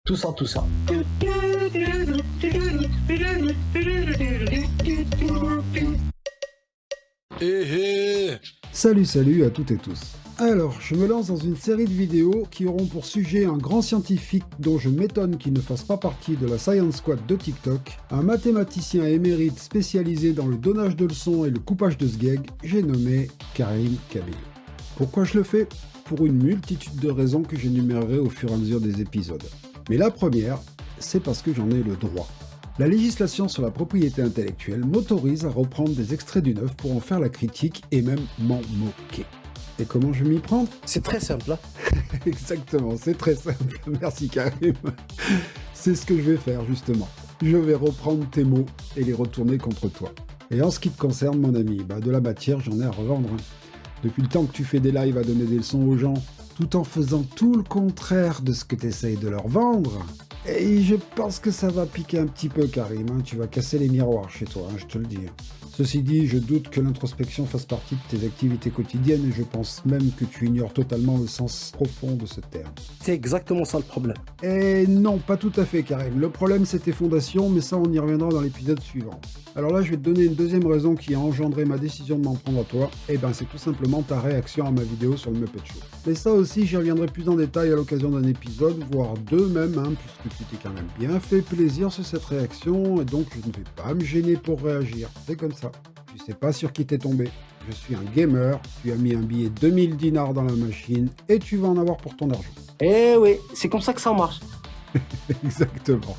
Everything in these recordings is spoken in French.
Tout ça, tout ça. Salut à toutes et tous. Alors, je me lance dans une série de vidéos qui auront pour sujet un grand scientifique dont je m'étonne qu'il ne fasse pas partie de la Science Squad de TikTok, un mathématicien émérite spécialisé dans le donnage de leçons et le coupage de sgeg, j'ai nommé Karim Kabil. Pourquoi je le fais? Pour une multitude de raisons que j'énumérerai au fur et à mesure des épisodes. Mais la première, c'est parce que j'en ai le droit. La législation sur la propriété intellectuelle m'autorise à reprendre des extraits d'une œuvre pour en faire la critique et même m'en moquer. Et comment je vais m'y prendre? C'est très simple, hein. Exactement, c'est très simple. Merci Karim. C'est ce que je vais faire justement. Je vais reprendre tes mots et les retourner contre toi. Et en ce qui te concerne, mon ami, de la matière, j'en ai à revendre. Depuis le temps que tu fais des lives à donner des leçons aux gens, tout en faisant tout le contraire de ce que tu essayes de leur vendre. Et je pense que ça va piquer un petit peu, Karim. Tu vas casser les miroirs chez toi, je te le dis. Ceci dit, je doute que l'introspection fasse partie de tes activités quotidiennes et je pense même que tu ignores totalement le sens profond de ce terme. C'est exactement ça le problème. Et non, pas tout à fait, Karim. Le problème, c'est tes fondations, mais ça, on y reviendra dans l'épisode suivant. Alors là, je vais te donner une deuxième raison qui a engendré ma décision de m'en prendre à toi. Et c'est tout simplement ta réaction à ma vidéo sur le Muppet Show. Mais ça aussi, j'y reviendrai plus en détail à l'occasion d'un épisode, voire deux même, puisque tu t'es quand même bien fait plaisir sur cette réaction, et donc je ne vais pas me gêner pour réagir. C'est comme ça. Tu sais pas sur qui t'es tombé. Je suis un gamer, tu as mis un billet 2000 dinars dans la machine, et tu vas en avoir pour ton argent. Eh oui, c'est comme ça que ça marche. Exactement.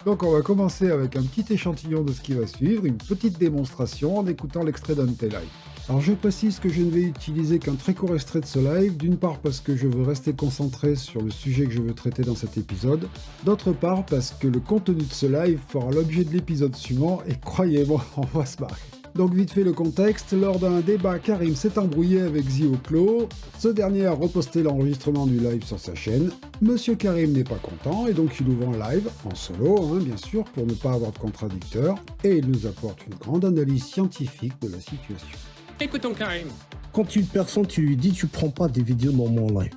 Donc on va commencer avec un petit échantillon de ce qui va suivre, une petite démonstration en écoutant l'extrait d'un de tes lives. Alors je précise que je ne vais utiliser qu'un très court extrait de ce live, d'une part parce que je veux rester concentré sur le sujet que je veux traiter dans cet épisode, d'autre part parce que le contenu de ce live fera l'objet de l'épisode suivant et croyez-moi, on va se marrer. Donc vite fait le contexte, lors d'un débat, Karim s'est embrouillé avec Zioclo, ce dernier a reposté l'enregistrement du live sur sa chaîne, Monsieur Karim n'est pas content et donc il ouvre un live, en solo bien sûr, pour ne pas avoir de contradicteur, et il nous apporte une grande analyse scientifique de la situation. Écoutons Karim. Quand une personne, tu lui dis tu prends pas des vidéos dans mon live,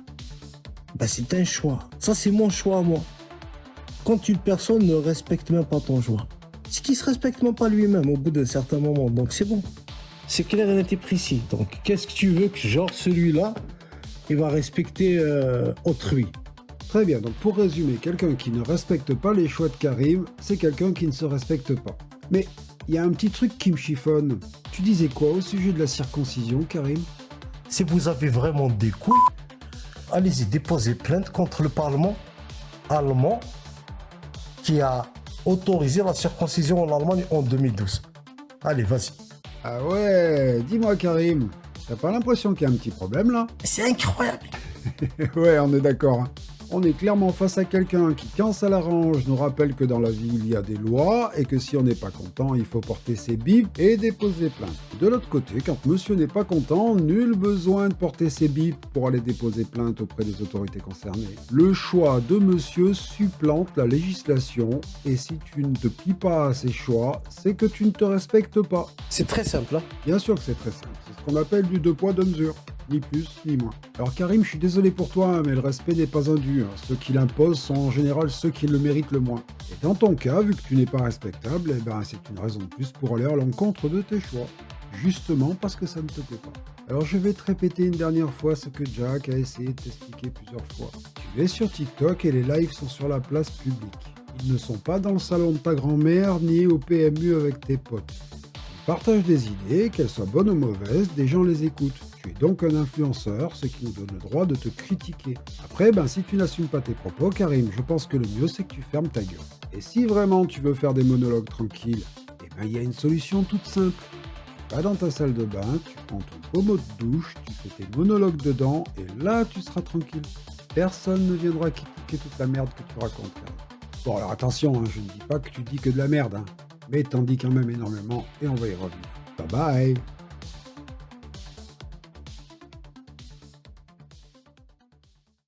c'est un choix. Ça, c'est mon choix à moi. Quand une personne ne respecte même pas ton choix, c'est qu'il se respecte même pas lui-même au bout d'un certain moment. Donc c'est bon. C'est clair et net et précis. Donc qu'est-ce que tu veux que genre celui-là, il va respecter autrui? Très bien, donc pour résumer, quelqu'un qui ne respecte pas les choix de Karim, c'est quelqu'un qui ne se respecte pas. Mais il y a un petit truc qui me chiffonne. Tu disais quoi au sujet de la circoncision, Karim? Si vous avez vraiment des couilles, allez-y, déposez plainte contre le Parlement allemand qui a autorisé la circoncision en Allemagne en 2012. Allez, vas-y. Ah ouais, dis-moi Karim, t'as pas l'impression qu'il y a un petit problème là? C'est incroyable. Ouais, on est d'accord. On est clairement face à quelqu'un qui, quand ça l'arrange, nous rappelle que dans la vie, il y a des lois et que si on n'est pas content, il faut porter ses bips et déposer plainte. De l'autre côté, quand monsieur n'est pas content, nul besoin de porter ses bips pour aller déposer plainte auprès des autorités concernées. Le choix de monsieur supplante la législation et si tu ne te plies pas à ces choix, c'est que tu ne te respectes pas. C'est très simple, hein. Bien sûr que c'est très simple. C'est ce qu'on appelle du deux poids, deux mesures. Ni plus, ni moins. Alors Karim, je suis désolé pour toi, mais le respect n'est pas un dû. Ceux qui l'imposent sont en général ceux qui le méritent le moins. Et dans ton cas, vu que tu n'es pas respectable, c'est une raison de plus pour aller à l'encontre de tes choix. Justement parce que ça ne te plaît pas. Alors je vais te répéter une dernière fois ce que Jack a essayé de t'expliquer plusieurs fois. Tu es sur TikTok et les lives sont sur la place publique. Ils ne sont pas dans le salon de ta grand-mère ni au PMU avec tes potes. Partage des idées, qu'elles soient bonnes ou mauvaises, des gens les écoutent. Tu es donc un influenceur, ce qui nous donne le droit de te critiquer. Après, si tu n'assumes pas tes propos, Karim, je pense que le mieux c'est que tu fermes ta gueule. Et si vraiment tu veux faire des monologues tranquilles, il y a une solution toute simple. Tu vas dans ta salle de bain, tu prends ton pommeau de douche, tu fais tes monologues dedans, et là tu seras tranquille. Personne ne viendra critiquer toute la merde que tu racontes. Bon alors attention, je ne dis pas que tu dis que de la merde, mais t'en dis quand même énormément et on va y revenir. Bye bye.